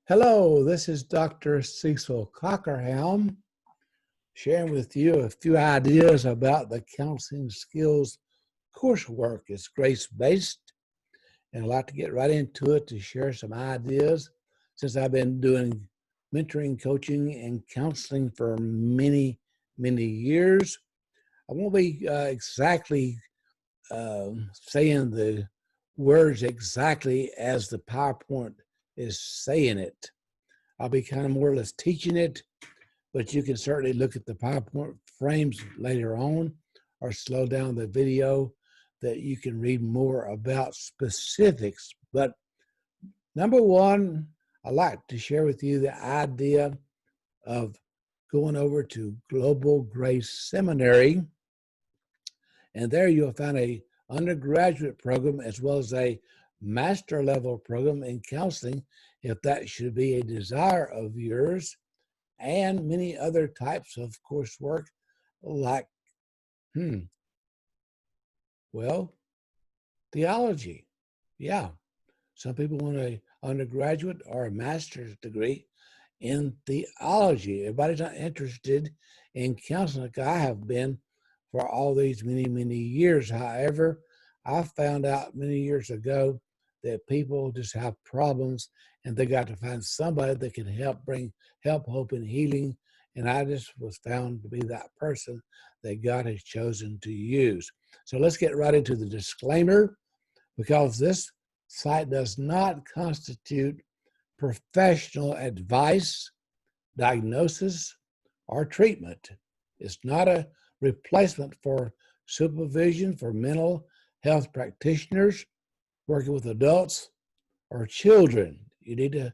Hello, this is Dr. Cecil Cockerhelm sharing with you a few ideas about the Counseling Skills coursework. It's grace-based, and I'd like to get right into it to share some ideas since I've been doing mentoring, coaching, and counseling for many, many years. I won't be exactly saying the words exactly as the PowerPoint is saying it. I'll be kind of more or less teaching it, but you can certainly look at the PowerPoint frames later on or slow down the video that you can read more about specifics. But number one, I'd like to share with you the idea of going over to Global Grace Seminary. And there you'll find a undergraduate program as well as a master level program in counseling, if that should be a desire of yours, and many other types of coursework like, theology. Yeah, some people want an undergraduate or a master's degree in theology. Everybody's not interested in counseling like I have been for all these many, many years. However, I found out many years ago that people just have problems and they got to find somebody that can help bring help, hope, and healing. And I just was found to be that person that God has chosen to use. So let's get right into the disclaimer, because this site does not constitute professional advice, diagnosis, or treatment. It's not a replacement for supervision for mental health practitioners working with adults or children. You need to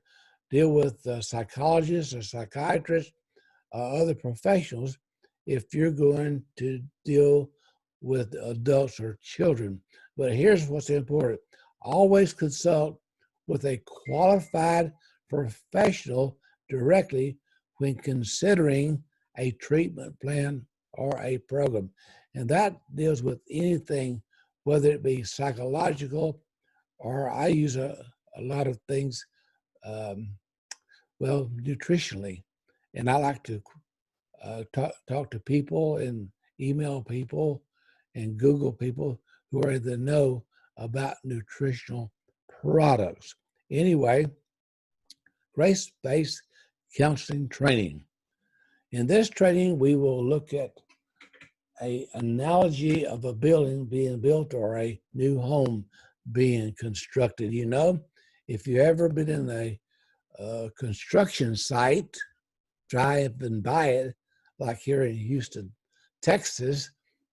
deal with psychologists or psychiatrists or other professionals if you're going to deal with adults or children. But here's what's important. Always consult with a qualified professional directly when considering a treatment plan or a program. And that deals with anything, whether it be psychological, or I use a lot of things, nutritionally. And I like to talk to people and email people and Google people who are in the know about nutritional products. Anyway, grace-based counseling training. In this training, we will look at an analogy of a building being built or a new home being constructed. You know, if you've ever been in a construction site, drive and by it, like here in Houston, Texas,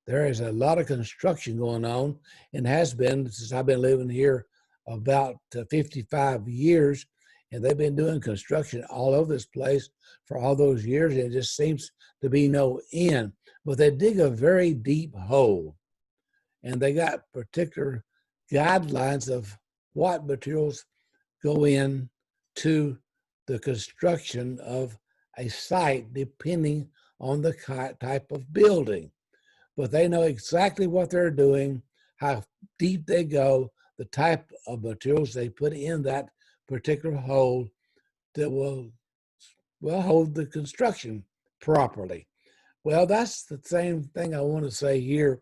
there is a lot of construction going on and has been since I've been living here about 55 years. And they've been doing construction all over this place for all those years. And it just seems to be no end. But they dig a very deep hole. And they got particular guidelines of what materials go in to the construction of a site depending on the type of building. But they know exactly what they're doing, how deep they go, the type of materials they put in that particular hole that will hold the construction properly. Well, that's the same thing I want to say here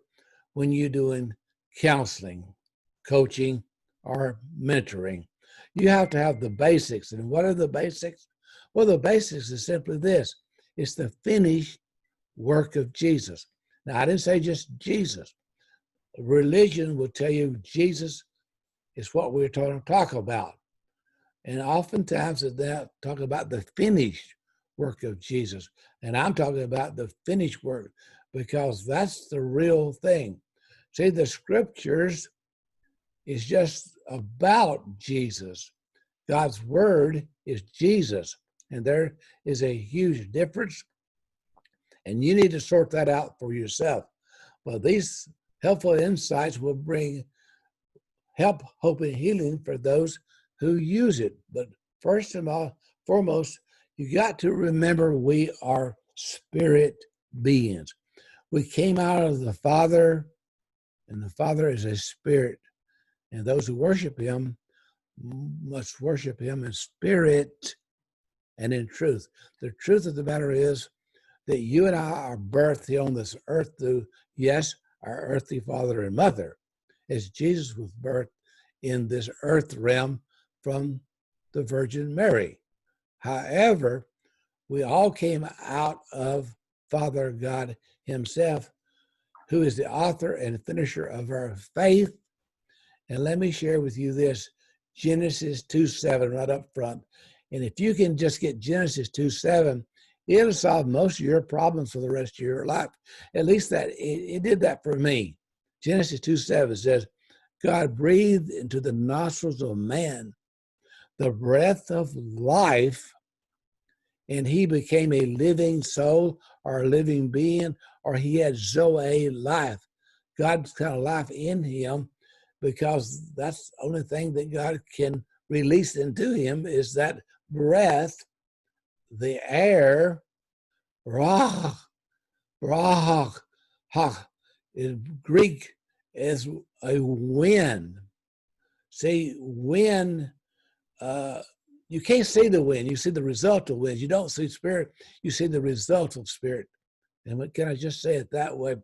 when you're doing counseling, coaching, or mentoring. You have to have the basics. And what are the basics? Well, the basics is simply this. It's the finished work of Jesus. Now, I didn't say just Jesus. Religion will tell you Jesus is what we're trying to talk about. And oftentimes they talk about the finished work of Jesus. And I'm talking about the finished work because that's the real thing. See, the scriptures is just about Jesus. God's word is Jesus. And there is a huge difference. And you need to sort that out for yourself. But these helpful insights will bring help, hope, and healing for those who use it. But first and foremost, you got to remember we are spirit beings. We came out of the Father, and the Father is a spirit. And those who worship him must worship him in spirit and in truth. The truth of the matter is that you and I are birthed here on this earth through, yes, our earthly father and mother, as Jesus was birthed in this earth realm from the Virgin Mary. However, we all came out of Father God himself, who is the author and finisher of our faith. And let me share with you this, Genesis 2:7 right up front. And if you can just get Genesis 2:7, it'll solve most of your problems for the rest of your life. At least that it did that for me. Genesis 2:7 says, God breathed into the nostrils of man the breath of life, and he became a living soul or a living being, or he had Zoe life. God's got a life in him, because that's the only thing that God can release into him is that breath, the air, rah, rah, ha. In Greek is a wind. See, wind, you can't see the wind. You see the result of wind. You don't see spirit. You see the result of spirit. And what can I just say it that way?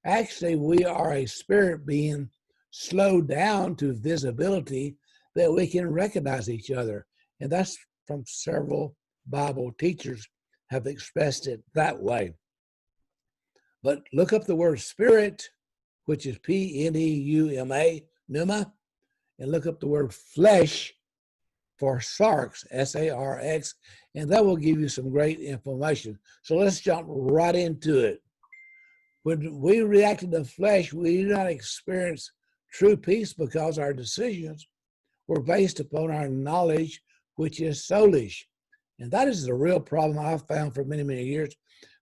Actually, we are a spirit being slowed down to visibility that we can recognize each other. And that's from several Bible teachers have expressed it that way. But look up the word spirit, which is P-N-E-U-M-A, pneuma, and look up the word flesh for sarx, S-A-R-X, and that will give you some great information. So let's jump right into it. When we react to the flesh, we do not experience true peace because our decisions were based upon our knowledge, which is soulish. And that is the real problem I've found for many, many years.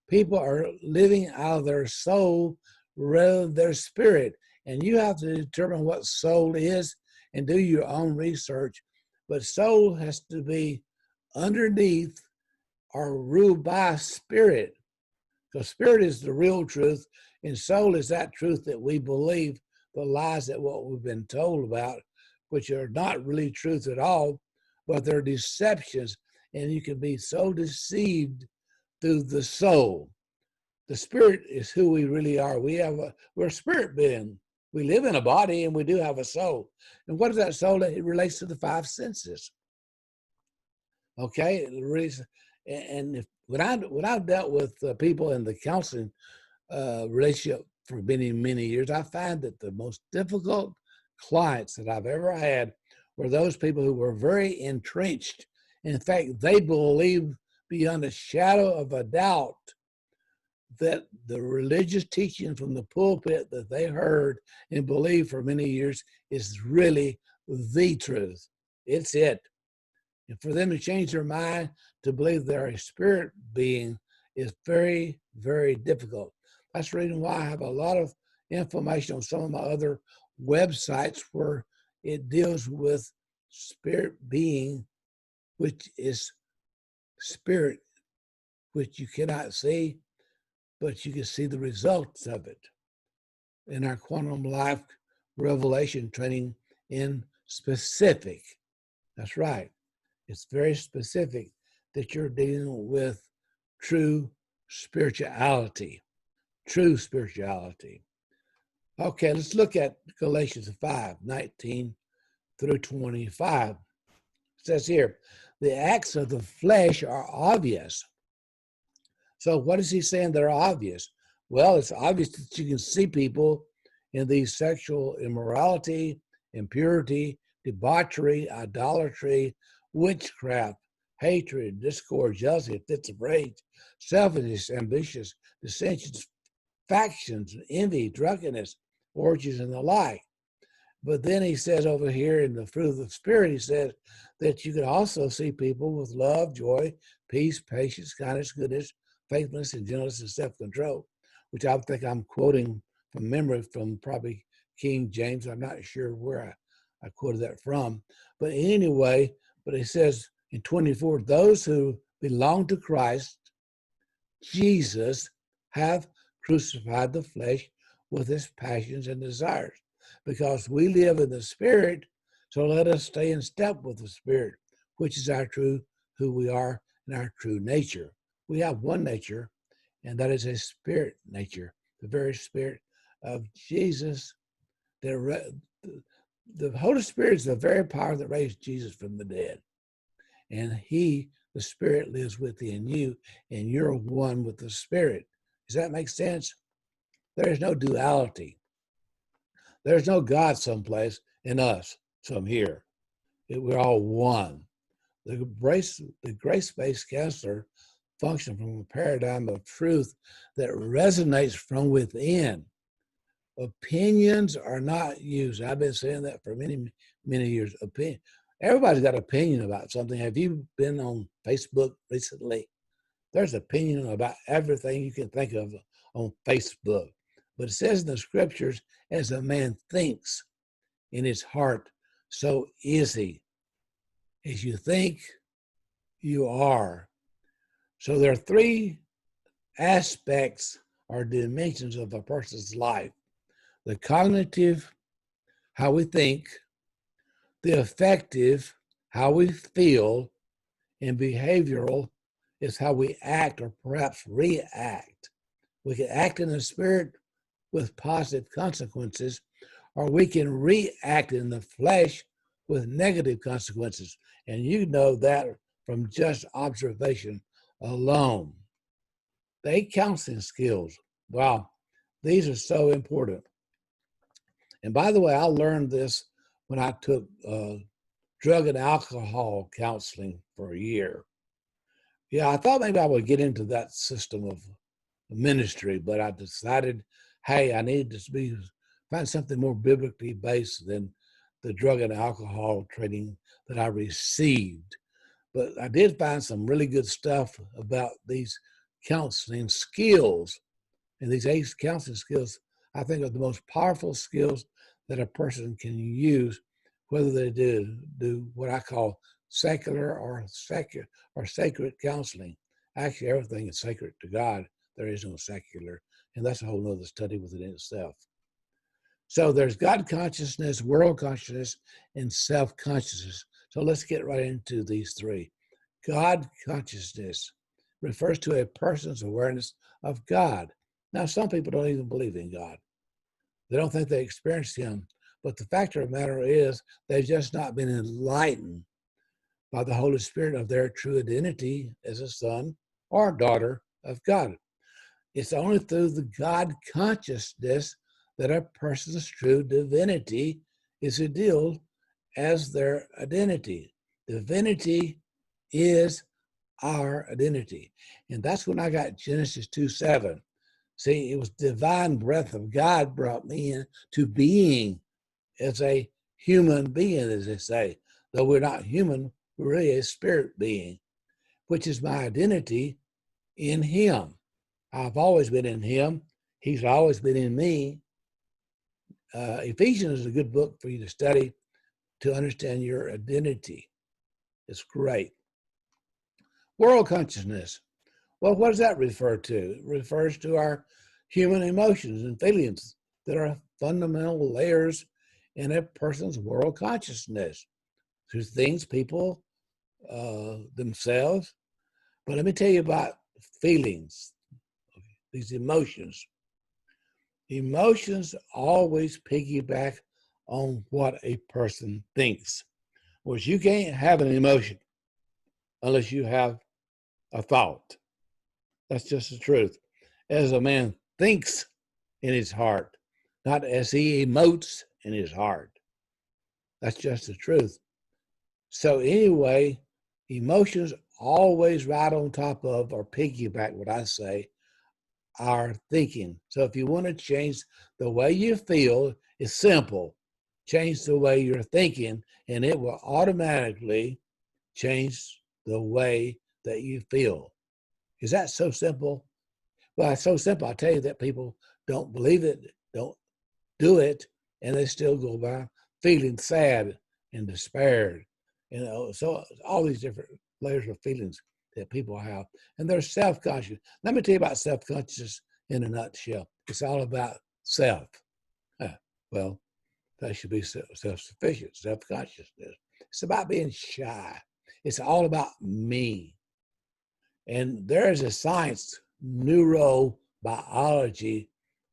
People are living out of their soul rather than their spirit. And you have to determine what soul is and do your own research. But soul has to be underneath or ruled by spirit. Because spirit is the real truth, and soul is that truth that we believe, the lies that what we've been told about, which are not really truth at all, but they're deceptions, and you can be so deceived through the soul. The spirit is who we really are. We're a spirit being. We live in a body, and we do have a soul. And what is that soul? It relates to the five senses. Okay, and when I've dealt with people in the counseling relationship for many, many years, I find that the most difficult clients that I've ever had were those people who were very entrenched. In fact, they believe beyond a shadow of a doubt that the religious teaching from the pulpit that they heard and believed for many years is really the truth. It's it. And for them to change their mind to believe they're a spirit being is very, very difficult. That's the reason why I have a lot of information on some of my other websites where it deals with spirit being, which is spirit, which you cannot see, but you can see the results of it in our quantum life revelation training in specific. That's right. It's very specific that you're dealing with true spirituality. True spirituality. Okay, let's look at Galatians 5:19 through 25. It says here, the acts of the flesh are obvious. So what is he saying that are obvious? Well, it's obvious that you can see people in these sexual immorality, impurity, debauchery, idolatry, witchcraft, hatred, discord, jealousy, fits of rage, selfishness, ambitious, dissensions, factions, envy, drunkenness, orgies, and the like. But then he says over here in the fruit of the Spirit, he says that you can also see people with love, joy, peace, patience, kindness, goodness, faithfulness, and gentleness, and self-control, which I think I'm quoting from memory from probably King James. I'm not sure where I quoted that from. But anyway, but it says in 24, those who belong to Christ, Jesus, have crucified the flesh with its passions and desires. Because we live in the Spirit, so let us stay in step with the Spirit, which is our true who we are and our true nature. We have one nature, and that is a spirit nature, the very spirit of Jesus. The Holy Spirit is the very power that raised Jesus from the dead. And he, the Spirit, lives within you, and you're one with the Spirit. Does that make sense? There is no duality. There's no God someplace and us some here. We're all one. The grace-based counselor function from a paradigm of truth that resonates from within. Opinions are not used. I've been saying that for many, many years. Everybody's got an opinion about something. Have you been on Facebook recently? There's opinion about everything you can think of on Facebook. But it says in the scriptures, as a man thinks in his heart, so is he. As you think, you are. So there are three aspects or dimensions of a person's life: the cognitive, how we think; the affective, how we feel; and behavioral is how we act or perhaps react. We can act in the spirit with positive consequences, or we can react in the flesh with negative consequences. And you know that from just observation alone. The 8 counseling skills. Wow, these are so important. And by the way, I learned this when I took drug and alcohol counseling for a year. Yeah, I thought maybe I would get into that system of ministry, but I decided, hey, I need to find something more biblically based than the drug and alcohol training that I received. But I did find some really good stuff about these counseling skills. And these 8 counseling skills, I think, are the most powerful skills that a person can use, whether they do what I call secular or sacred counseling. Actually, everything is sacred to God. There is no secular, and that's a whole nother study within itself. So there's God consciousness, world consciousness, and self-consciousness. So let's get right into these three. God consciousness refers to a person's awareness of God. Now, some people don't even believe in God. They don't think they experienced him. But the fact of the matter is, they've just not been enlightened by the Holy Spirit of their true identity as a son or daughter of God. It's only through the God consciousness that a person's true divinity is revealed as their identity. Divinity is our identity. And that's when I got Genesis 2:7. See, it was divine breath of God brought me into being as a human being, as they say. Though we're not human, we're really a spirit being, which is my identity in him. I've always been in him. He's always been in me. Ephesians is a good book for you to study to understand your identity. It's great. World consciousness. Well, what does that refer to? It refers to our human emotions and feelings that are fundamental layers in a person's world consciousness through things, people, themselves. But let me tell you about feelings, these emotions. Emotions always piggyback on what a person thinks. Whereas you can't have an emotion unless you have a thought. That's just the truth. As a man thinks in his heart, not as he emotes in his heart. That's just the truth. So anyway, emotions always ride on top of or piggyback, what I say, our thinking. So if you want to change the way you feel, it's simple. Change the way you're thinking, and it will automatically change the way that you feel. Is that so simple? Well, it's so simple. I tell you that people don't believe it, don't do it, and they still go by feeling sad and despaired. So all these different layers of feelings that people have, and they're self-conscious. Let me tell you about self-conscious in a nutshell. It's all about self. Well, that should be self-sufficient, self-consciousness. It's about being shy. It's all about me. And there is a science, neurobiology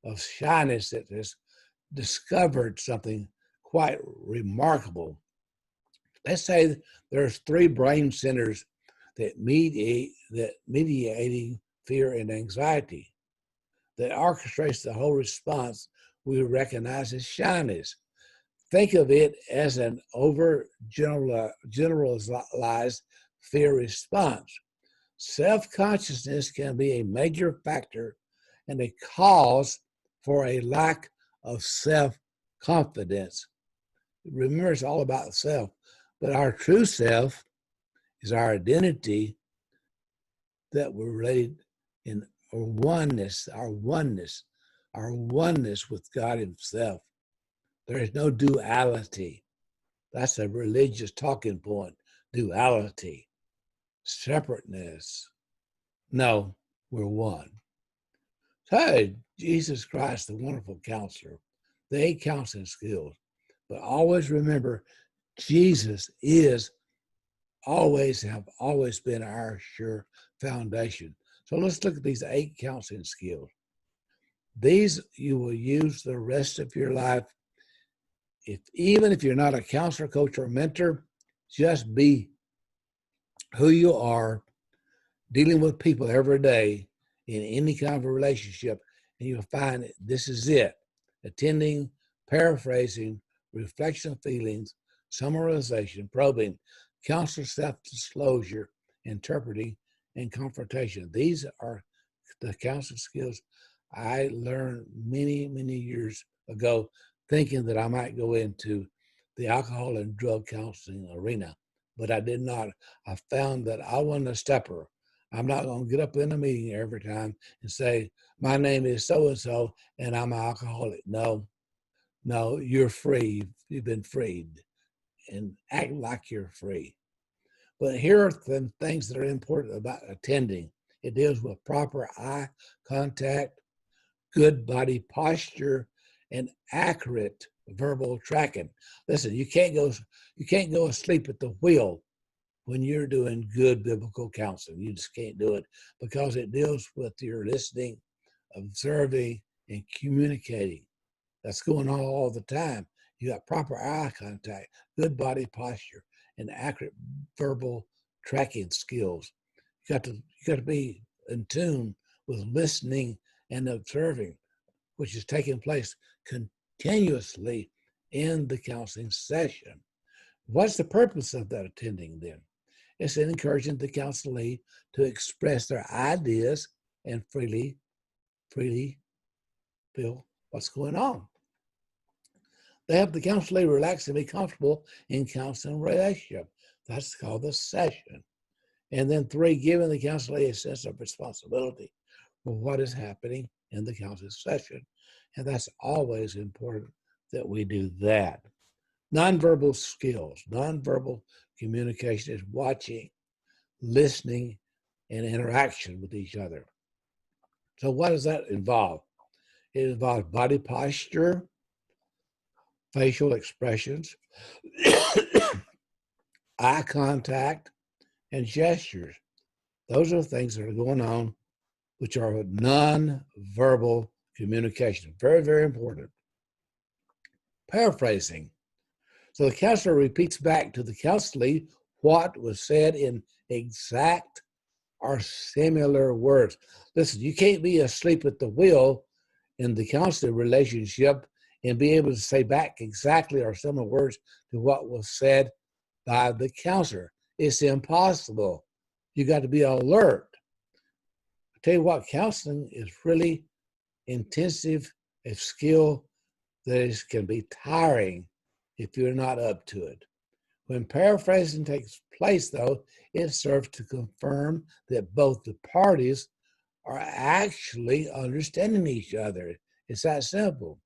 of shyness that has discovered something quite remarkable. Let's say there's three brain centers that mediating fear and anxiety that orchestrates the whole response we recognize as shyness. Think of it as an over generalized fear response. Self-consciousness can be a major factor and a cause for a lack of self-confidence. Remember, it's all about self, but our true self is our identity that we're related in our oneness with God Himself. There is no duality. That's a religious talking point. Duality, separateness. No, we're one. Hey, Jesus Christ, the wonderful counselor, the 8 counseling skills. But always remember, Jesus is have always been our sure foundation. So let's look at these 8 counseling skills. These you will use the rest of your life. Even if you're not a counselor, coach, or mentor, just be who you are, dealing with people every day in any kind of a relationship, and you'll find that this is it. Attending, paraphrasing, reflection of feelings, summarization, probing, counselor self-disclosure, interpreting, and confrontation. These are the counseling skills I learned many, many years ago, thinking that I might go into the alcohol and drug counseling arena, but I did not. I found that I wasn't a stepper. I'm not going to get up in a meeting every time and say, my name is so-and-so and I'm an alcoholic. No, you're free. You've been freed, and act like you're free. But here are the things that are important about attending. It deals with proper eye contact, good body posture, and accurate verbal tracking. Listen, you can't go asleep at the wheel when you're doing good biblical counseling. You just can't do it because it deals with your listening, observing, and communicating. That's going on all the time. You got proper eye contact, good body posture, and accurate verbal tracking skills. You got to be in tune with listening and observing, which is taking place continuously in the counseling session. What's the purpose of that attending then? It's encouraging the counselee to express their ideas and freely feel what's going on. They help the counselee relax and be comfortable in counseling relationship. That's called the session. And then 3, giving the counselee a sense of responsibility for what is happening in the counseling session. And that's always important that we do that. Nonverbal skills, nonverbal communication is watching, listening, and interaction with each other. So what does that involve? It involves body posture, facial expressions, eye contact, and gestures. Those are things that are going on, which are non-verbal communication. Very, very important. Paraphrasing. So the counselor repeats back to the counselee what was said in exact or similar words. Listen, you can't be asleep at the wheel in the counseling relationship and be able to say back exactly or similar words to what was said by the counselor. It's impossible. You got to be alert. I tell you what, counseling is really intensive, a skill that can be tiring if you're not up to it. When paraphrasing takes place, though, it serves to confirm that both the parties are actually understanding each other. It's that simple.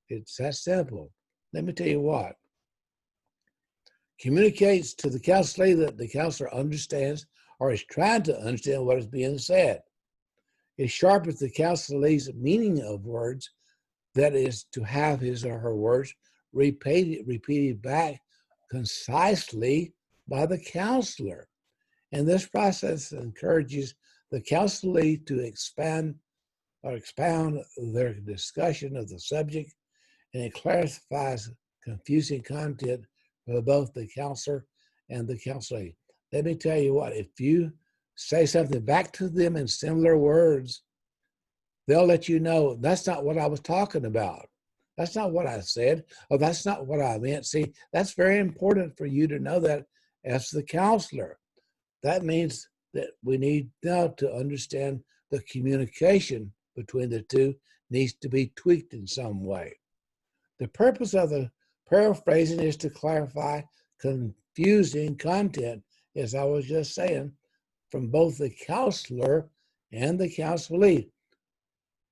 It's that simple. Let me tell you what. Communicates to the counselee that the counselor understands or is trying to understand what is being said. It sharpens the counselee's meaning of words, that is, to have his or her words repeated back concisely by the counselor. And this process encourages the counselee to expound their discussion of the subject, and it clarifies confusing content for both the counselor and the counselee. Let me tell you what, if you say something back to them in similar words, they'll let you know that's not what I was talking about. That's not what I said, or that's not what I meant. See, that's very important for you to know that as the counselor. That means that we need now to understand the communication between the two needs to be tweaked in some way. The purpose of the paraphrasing is to clarify confusing content, as I was just saying, from both the counselor and the counselee.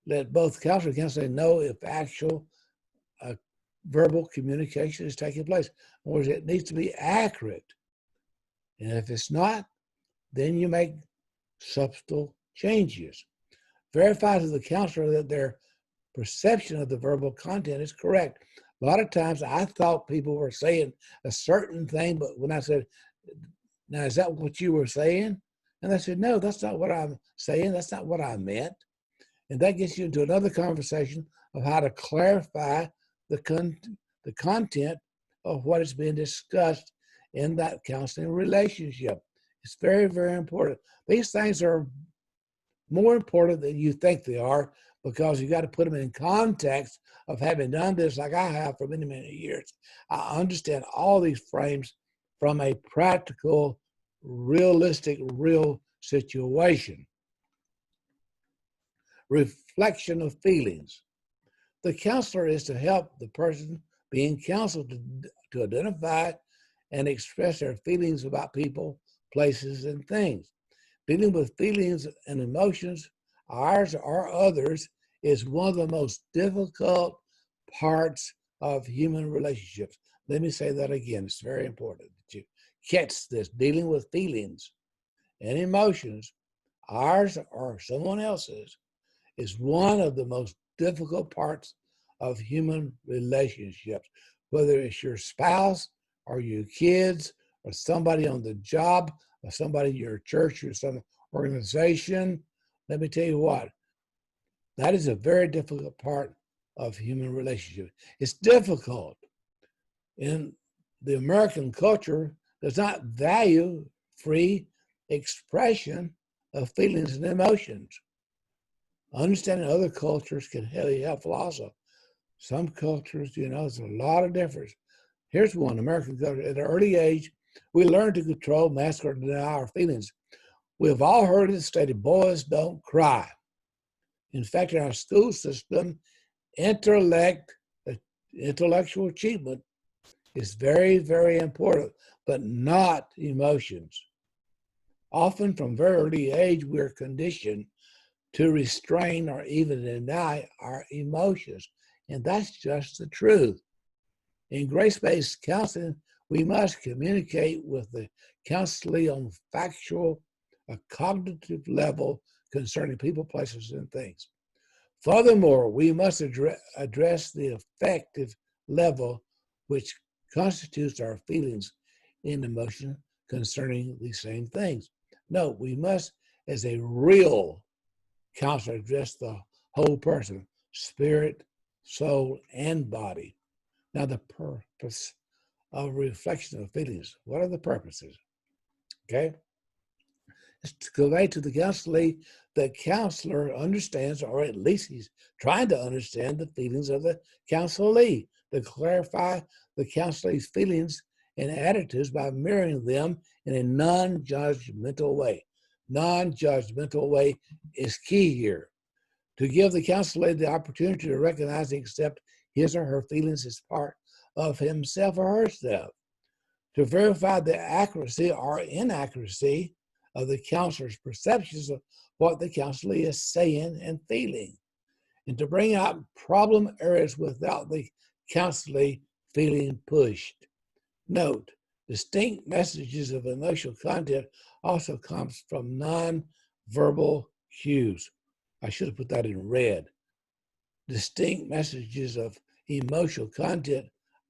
Let both counselor and counselee know if actual verbal communication is taking place. In other words, it needs to be accurate. And if it's not, then you make subtle changes. Verify to the counselor that their perception of the verbal content is correct. A lot of times I thought people were saying a certain thing, but when I said, now, is that what you were saying? And they said, no, that's not what I'm saying. That's not what I meant. And that gets you into another conversation of how to clarify the content of what is being discussed in that counseling relationship. It's very, very important. These things are more important than you think they are, because you got to put them in context of having done this like I have for many, many years. I understand all these frames from a practical, realistic, real situation. Reflection of feelings. The counselor is to help the person being counseled to identify and express their feelings about people, places, and things. Dealing with feelings and emotions, ours or others, is one of the most difficult parts of human relationships. Let me say that again. It's very important that you catch this. Dealing with feelings and emotions, ours or someone else's, is one of the most difficult parts of human relationships. Whether it's your spouse or your kids or somebody on the job or somebody in your church or some organization, let me tell you what, that is a very difficult part of human relationships. It's difficult. In the American culture does not value free expression of feelings and emotions. Understanding other cultures can really help also. Some cultures, there's a lot of difference. Here's one, American culture. At an early age, we learn to control, mask, or deny our feelings. We have all heard it stated, boys don't cry. In fact, in our school system, intellectual achievement is very, very important, but not emotions. Often from very early age, we're conditioned to restrain or even deny our emotions. And that's just the truth. In grace-based counseling, we must communicate with the counselee on a cognitive level concerning people, places, and things. Furthermore, we must address the affective level which constitutes our feelings and emotion concerning these same things. No, we must, as a real counselor, address the whole person, spirit, soul, and body. Now, the purpose of reflection of feelings. What are the purposes? Okay? It's to convey to the counselee that counselor understands, or at least he's trying to understand, the feelings of the counselee, to clarify the counselee's feelings and attitudes by mirroring them in a non-judgmental way. Non-judgmental way is key here. To give the counselor the opportunity to recognize and accept his or her feelings as part of himself or herself. To verify the accuracy or inaccuracy of the counselor's perceptions of what the counselee is saying and feeling. And to bring out problem areas without the counselee feeling pushed. Note, distinct messages of emotional content also comes from non-verbal cues. I should have put that in red. Distinct messages of emotional content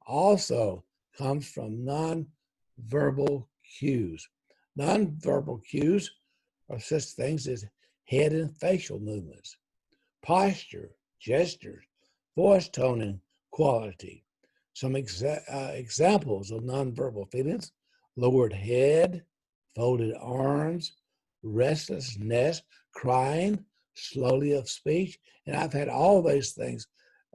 also comes from non-verbal cues. Nonverbal cues are such things as head and facial movements, posture, gestures, voice tone, and quality. Some examples of nonverbal feelings: lowered head, folded arms, restlessness, crying, slowly of speech. And I've had all those things.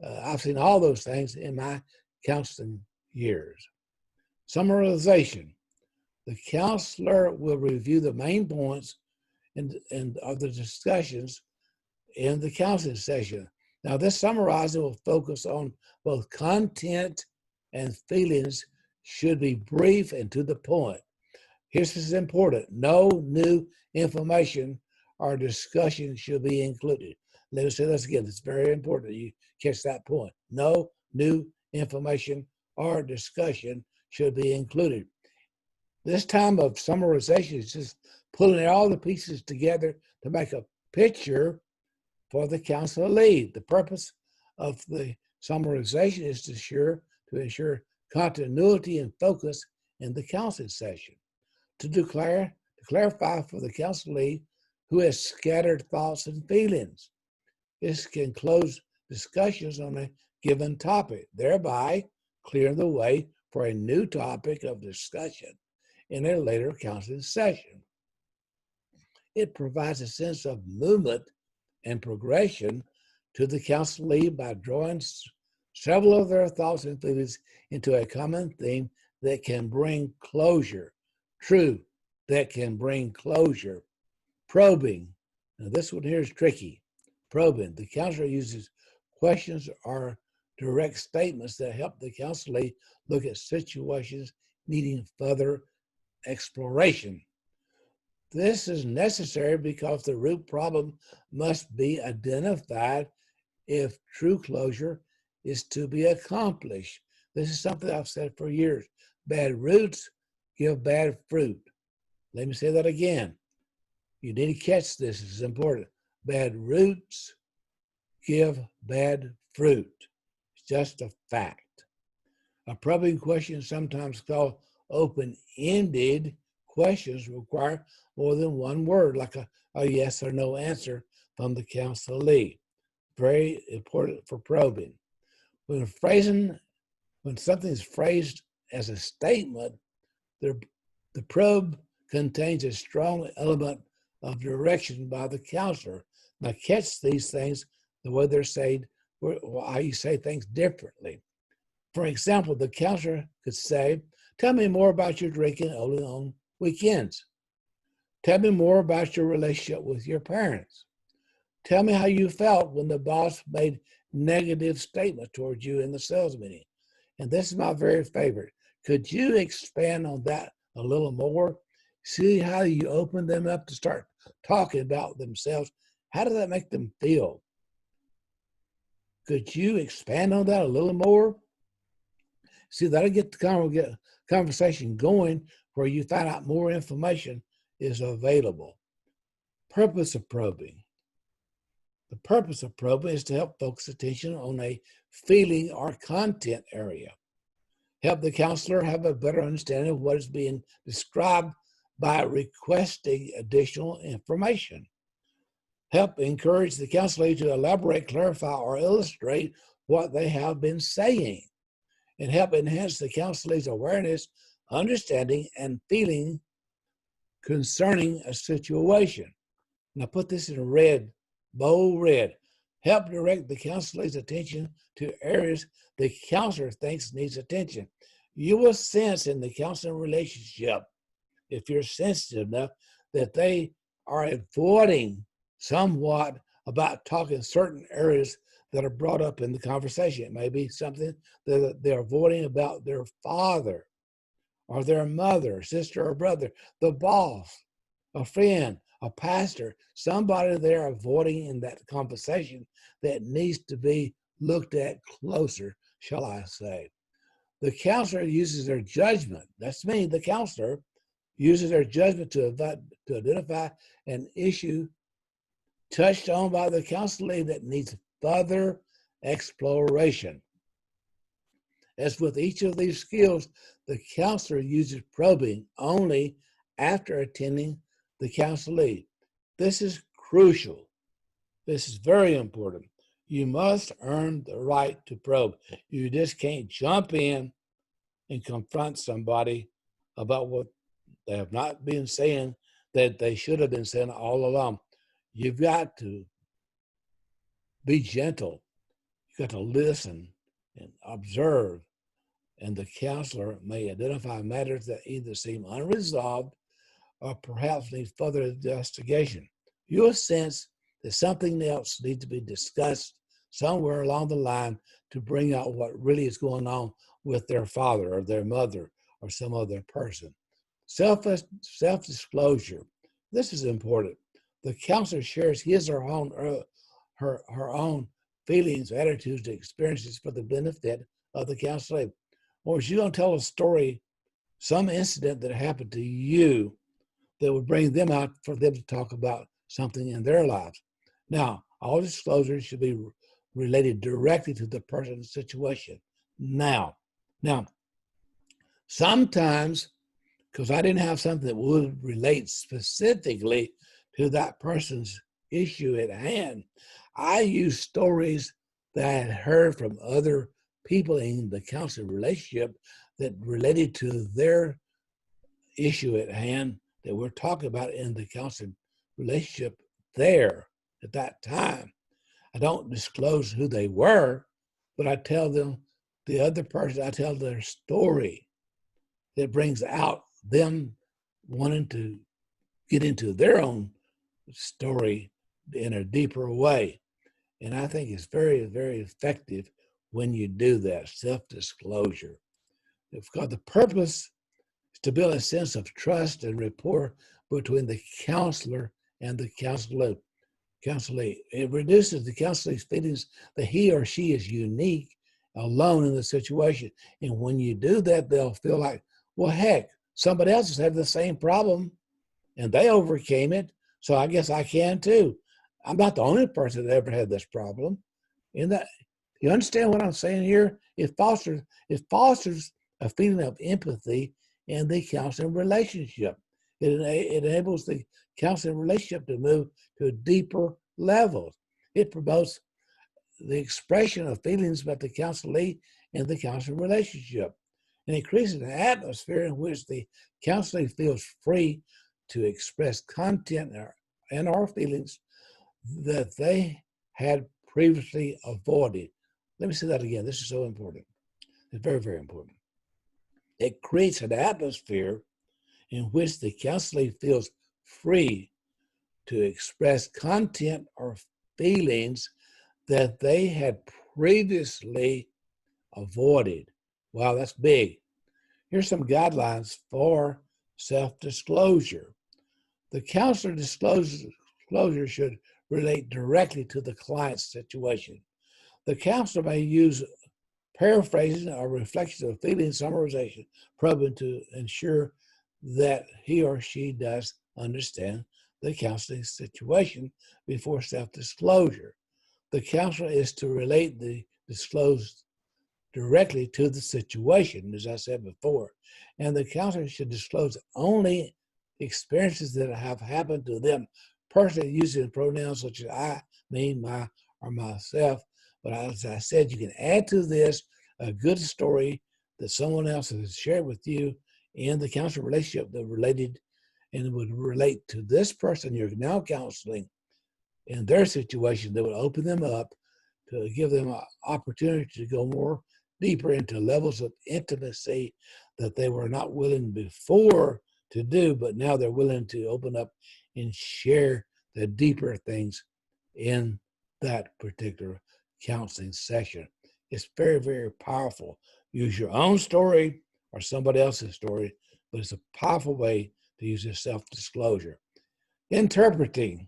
I've seen all those things in my counseling years. Summarization. The counselor will review the main points and of the discussions in the counseling session. Now, this summarizing will focus on both content and feelings, should be brief and to the point. Here's what's important: no new information or discussion should be included. Let me say this again. It's very important that you catch that point. No new information or discussion should be included. This time of summarization is just pulling all the pieces together to make a picture for the counselor lead. The purpose of the summarization is to ensure continuity and focus in the counseling session. To clarify for the counselor lead who has scattered thoughts and feelings. This can close discussions on a given topic, thereby clearing the way for a new topic of discussion in a later counseling session. It provides a sense of movement and progression to the counselor lead by drawing several of their thoughts and feelings into a common theme that can bring closure. True, that can bring closure. Probing. Now, this one here is tricky. Probing. The counselor uses questions or direct statements that help the counselor look at situations needing further exploration. This is necessary because the root problem must be identified if true closure is to be accomplished. This is something I've said for years. Bad roots give bad fruit. Let me say that again. You need to catch this. It's important. Bad roots give bad fruit. It's just a fact. A probing question, sometimes called open-ended questions, require more than one word, like a yes or no answer from the counselor lead. Very important for probing. When something is phrased as a statement, the probe contains a strong element of direction by the counselor. Now, catch these things the way they're said, how you say things differently. For example, the counselor could say, "Tell me more about your drinking only on weekends. Tell me more about your relationship with your parents. Tell me how you felt when the boss made negative statements towards you in the sales meeting." And this is my very favorite. Could you expand on that a little more? See how you open them up to start talking about themselves. How does that make them feel? Could you expand on that a little more? See, that'll get the conversation going where you find out more information is available. Purpose of probing. The purpose of probing is to help focus attention on a feeling or content area. Help the counselor have a better understanding of what is being described by requesting additional information. Help encourage the counselor to elaborate, clarify, or illustrate what they have been saying. And help enhance the counselor's awareness, understanding, and feeling concerning a situation. Now put this in red, bold red. Help direct the counselor's attention to areas the counselor thinks needs attention. You will sense in the counseling relationship, if you're sensitive enough, that they are avoiding somewhat about talking certain areas that are brought up in the conversation. It may be something that they're avoiding about their father or their mother, sister or brother, the boss, a friend, a pastor, somebody they're avoiding in that conversation that needs to be looked at closer, shall I say. The counselor uses their judgment. That's me, the counselor, uses their judgment to identify an issue touched on by the counselor that needs further exploration. As with each of these skills, the counselor uses probing only after attending the counselee. This is crucial. This is very important. You must earn the right to probe. You just can't jump in and confront somebody about what they have not been saying that they should have been saying all along. You've got to be gentle. You've got to listen and observe, and the counselor may identify matters that either seem unresolved or perhaps need further investigation. You'll sense that something else needs to be discussed somewhere along the line to bring out what really is going on with their father or their mother or some other person. Self-disclosure. This is important. The counselor shares his or her own feelings, attitudes, and experiences for the benefit of the counselor. Or she's going to tell a story, some incident that happened to you that would bring them out for them to talk about something in their lives. Now, all disclosures should be related directly to the person's situation. Now, sometimes, because I didn't have something that would relate specifically to that person's issue at hand, I used stories that I had heard from other people in the counseling relationship that related to their issue at hand that we're talking about in the counseling relationship there at that time. I don't disclose who they were, but I tell them, the other person, I tell their story that brings out them wanting to get into their own story in a deeper way. And I think it's very, very effective when you do that, self-disclosure. Because the purpose is to build a sense of trust and rapport between the counselor and the counselee. It reduces the counselee's feelings that he or she is unique, alone in the situation. And when you do that, they'll feel like, well, heck, somebody else has had the same problem and they overcame it, so I guess I can too. I'm not the only person that ever had this problem. And that, you understand what I'm saying here? It fosters a feeling of empathy in the counseling relationship. It enables the counseling relationship to move to deeper levels. It promotes the expression of feelings about the counselee and the counseling relationship. And it creates an atmosphere in which the counselee feels free to express content and our feelings that they had previously avoided. Let me say that again. This is so important. It's very, very important. It creates an atmosphere in which the counselee feels free to express content or feelings that they had previously avoided. Wow, that's big. Here's some guidelines for self-disclosure. The counselor disclosure should relate directly to the client's situation. The counselor may use paraphrasing or reflection of feeling summarization, probing to ensure that he or she does understand the counseling situation before self-disclosure. The counselor is to relate the disclosed directly to the situation, as I said before, and the counselor should disclose only experiences that have happened to them personally, using pronouns such as I, me, my, or myself. But as I said, you can add to this a good story that someone else has shared with you in the counseling relationship that related and would relate to this person you're now counseling in their situation, that would open them up to give them an opportunity to go more deeper into levels of intimacy that they were not willing before to do, but now they're willing to open up and share the deeper things in that particular counseling session. It's very, very powerful. Use your own story or somebody else's story, but it's a powerful way to use this self-disclosure. Interpreting.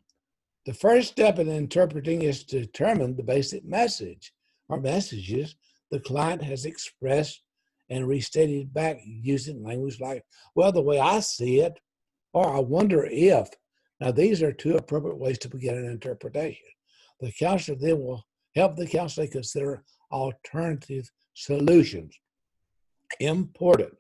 The first step in interpreting is to determine the basic message or messages the client has expressed and restated back using language like, well, the way I see it, or I wonder if. Now, these are two appropriate ways to begin an interpretation. The counselor then will help the counselor consider alternative solutions. Important.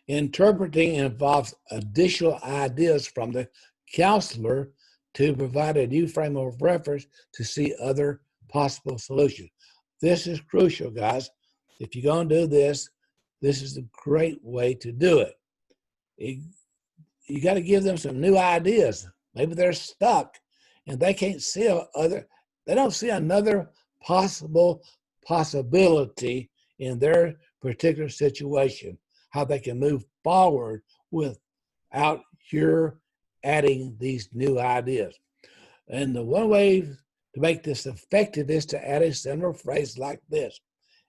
Interpreting involves additional ideas from the counselor to provide a new frame of reference to see other possible solutions. This is crucial, guys. If you're going to do this, this is a great way to do it. You got to give them some new ideas. Maybe they're stuck and they can't see they don't see another possibility in their particular situation, how they can move forward without your adding these new ideas. And the one way to make this effective is to add a similar phrase like this.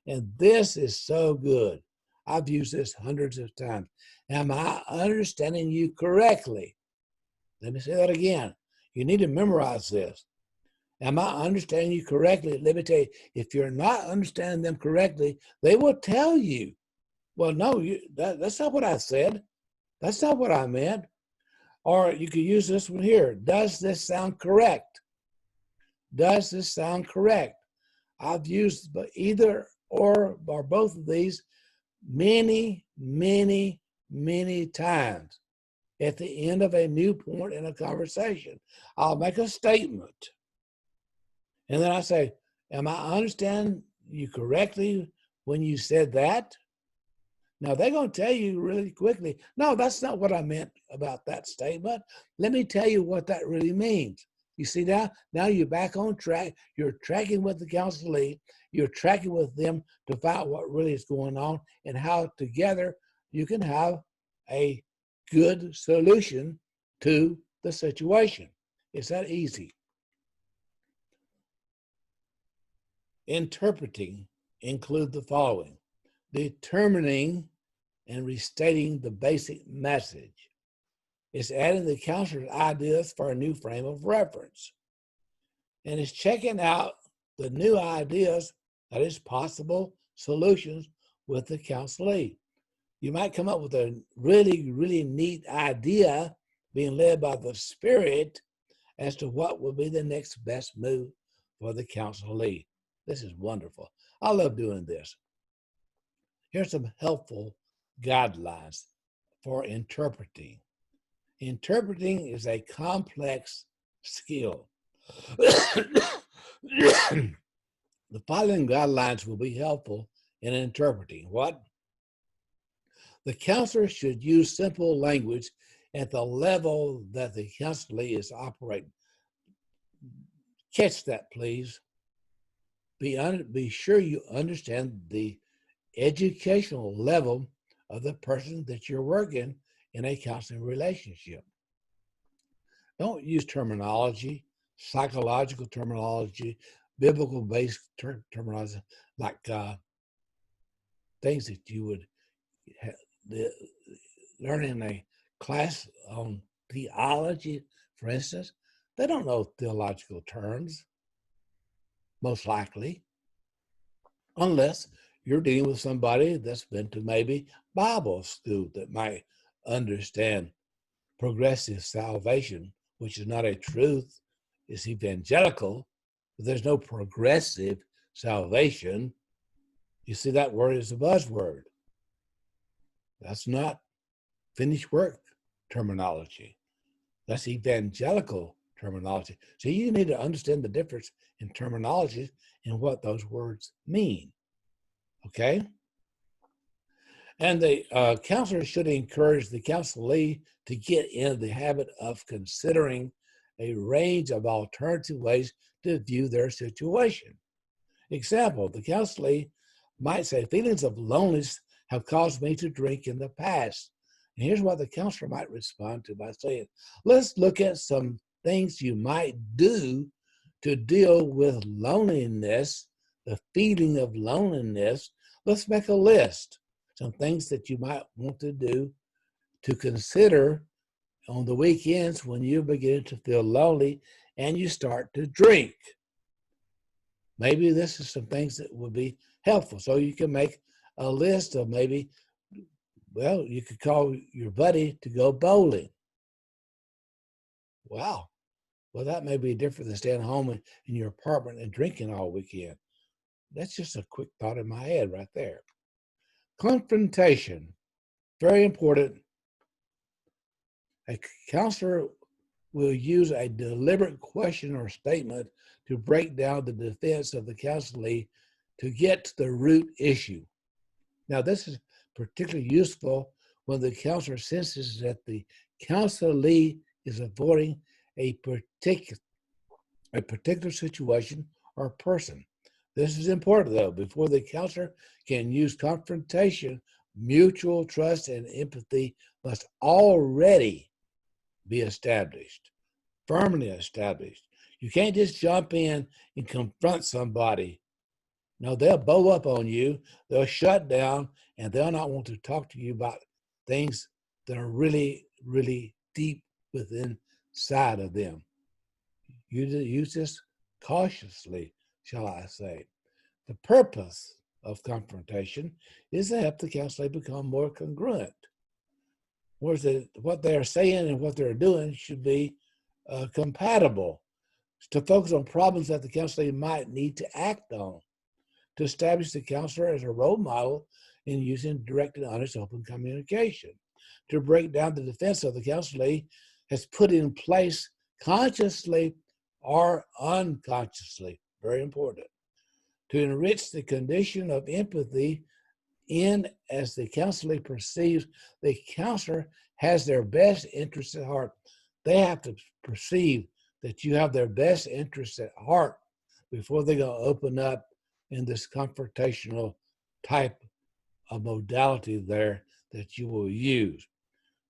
And this is so good. I've used this hundreds of times. Am I understanding you correctly? Let me say that again. You need to memorize this. Am I understanding you correctly? Let me tell you, if you're not understanding them correctly, they will tell you, well, no, that's not what I said. That's not what I meant. Or you could use this one here. Does this sound correct? Does this sound correct? I've used either or both of these many, many, many times. At the end of a new point in a conversation, I'll make a statement. And then I say, am I understanding you correctly when you said that? Now, they're going to tell you really quickly, no, that's not what I meant about that statement. Let me tell you what that really means. You see now you're back on track. You're tracking with the counselee. You're tracking with them to find out what really is going on and how together you can have a good solution to the situation. It's that easy. Interpreting include the following: determining and restating the basic message. It's adding the counselor's ideas for a new frame of reference. And it's checking out the new ideas, that is possible solutions, with the counselee. You might come up with a really, really neat idea being led by the Spirit as to what will be the next best move for the counselee. This is wonderful. I love doing this. Here's some helpful guidelines for interpreting. Interpreting is a complex skill. The following guidelines will be helpful in interpreting. What? The counselor should use simple language at the level that the counselee is operating. Catch that, please. Be sure you understand the educational level of the person that you're working in a counseling relationship. Don't use terminology, psychological terminology, biblical-based terminology, like things that you would learn in a class on theology, for instance. They don't know theological terms, most likely, unless you're dealing with somebody that's been to maybe Bible school that might understand progressive salvation, which is not a truth. It's evangelical, but there's no progressive salvation. You see, that word is a buzzword. That's not finished work terminology. That's evangelical terminology. So you need to understand the difference in terminology and what those words mean. Okay? And the counselor should encourage the counselee to get in the habit of considering a range of alternative ways to view their situation. Example, the counselee might say, feelings of loneliness have caused me to drink in the past. And here's what the counselor might respond to by saying, let's look at some things you might do to deal with loneliness, the feeling of loneliness. Let's make a list. Some things that you might want to do to consider on the weekends when you begin to feel lonely and you start to drink. Maybe this is some things that would be helpful. So you can make a list of maybe, well, you could call your buddy to go bowling. Wow. Well, that may be different than staying home in your apartment and drinking all weekend. That's just a quick thought in my head right there. Confrontation. Very important. A counselor will use a deliberate question or statement to break down the defense of the counselee to get to the root issue. Now, this is particularly useful when the counselor senses that the counselee is avoiding a particular situation or person. This is important, though. Before the counselor can use confrontation, mutual trust and empathy must already be established, firmly established. You can't just jump in and confront somebody. No, they'll bow up on you, they'll shut down, and they'll not want to talk to you about things that are really, really deep within inside of them. You use this cautiously, shall I say. The purpose of confrontation is to help the counselor become more congruent. Whereas what they're saying and what they're doing should be compatible, to focus on problems that the counselor might need to act on, to establish the counselor as a role model in using direct and honest open communication, to break down the defense of the counselor has put in place consciously or unconsciously, very important, to enrich the condition of empathy in as the counselor perceives the counselor has their best interests at heart. They have to perceive that you have their best interests at heart before they're going to open up in this confrontational type of modality there that you will use.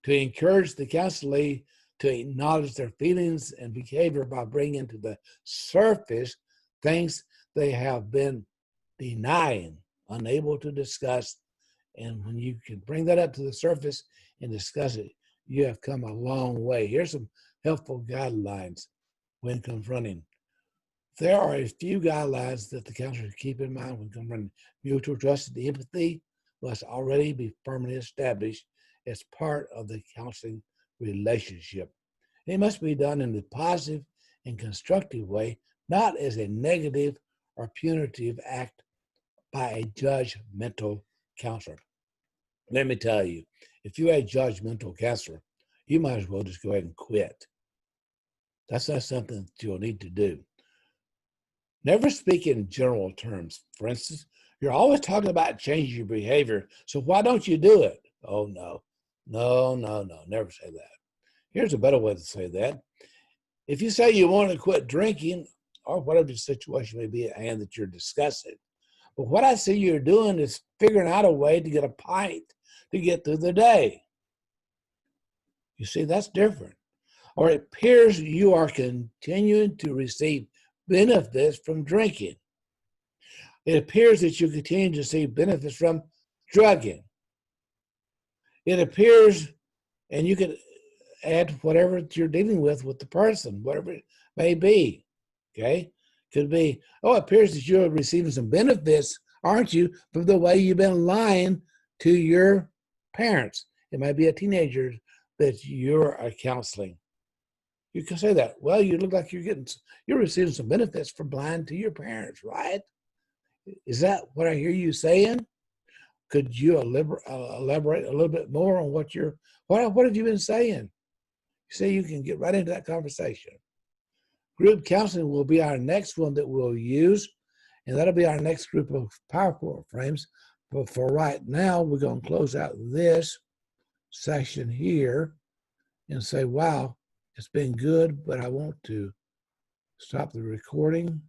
To encourage the counselee to acknowledge their feelings and behavior by bringing to the surface things they have been denying, unable to discuss. And when you can bring that up to the surface and discuss it, you have come a long way. Here's some helpful guidelines when confronting. There are a few guidelines that the counselor should keep in mind when confronting. Mutual trust and empathy must already be firmly established as part of the counseling relationship. It must be done in a positive and constructive way, not as a negative or punitive act by a judgmental counselor. Let me tell you, if you're a judgmental counselor, you might as well just go ahead and quit. That's not something that you'll need to do. Never speak in general terms. For instance, you're always talking about changing your behavior, so why don't you do it? Oh, no. Never say that. Here's a better way to say that. If you say you want to quit drinking, or whatever the situation may be at hand that you're discussing, but what I see you're doing is figuring out a way to get a pint to get through the day. You see, that's different. Or it appears you are continuing to receive benefits from drinking. It appears that you continue to receive benefits from drugging. It appears, and you can add whatever you're dealing with the person, whatever it may be, okay? Could be, oh, it appears that you're receiving some benefits, aren't you, from the way you've been lying to your parents. It might be a teenager that you're counseling. You can say that. Well, you look like you're receiving some benefits from lying to your parents, right? Is that what I hear you saying? Could you elaborate a little bit more on what have you been saying? You see, you can get right into that conversation. Group counseling will be our next one that we'll use, and that'll be our next group of PowerPoint frames. But for right now, we're going to close out this session here and say, wow, it's been good, but I want to stop the recording.